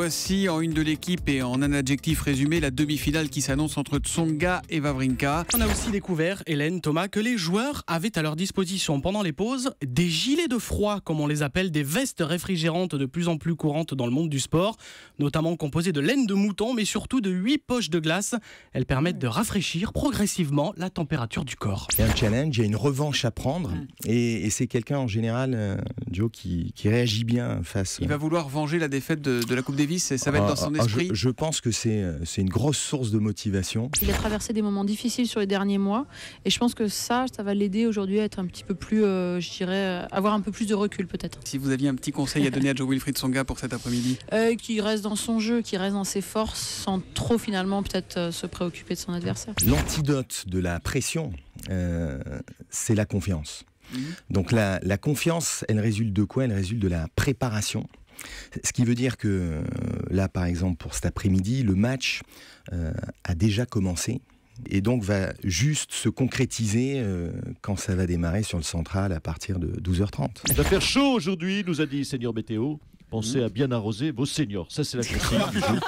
Voici en une de l'équipe et en un adjectif résumé la demi-finale qui s'annonce entre Tsonga et Wawrinka. On a aussi découvert, Hélène, Thomas, que les joueurs avaient à leur disposition pendant les pauses des gilets de froid, comme on les appelle, des vestes réfrigérantes de plus en plus courantes dans le monde du sport, notamment composées de laine de mouton, mais surtout de 8 poches de glace. Elles permettent de rafraîchir progressivement la température du corps. Il y a un challenge, il y a une revanche à prendre, et c'est quelqu'un en général, Joe, qui réagit bien face... Il va vouloir venger la défaite de la Coupe Davis et ça va être dans son esprit. Je pense que c'est une grosse source de motivation. Il a traversé des moments difficiles sur les derniers mois et je pense que ça va l'aider aujourd'hui à être un petit peu plus, je dirais, avoir un peu plus de recul peut-être. Si vous aviez un petit conseil à donner à Jo-Wilfried Tsonga pour cet après-midi, qui reste dans son jeu, qui reste dans ses forces, sans trop finalement peut-être se préoccuper de son adversaire. L'antidote de la pression, c'est la confiance. Donc la confiance, elle résulte de quoi? Elle résulte de la préparation. Ce qui veut dire que là, par exemple, pour cet après-midi, le match a déjà commencé et donc va juste se concrétiser quand ça va démarrer sur le central à partir de 12h30. Il va faire chaud aujourd'hui, nous a dit Senior Météo. Pensez à bien arroser vos seniors. Ça, c'est la consigne du jeu.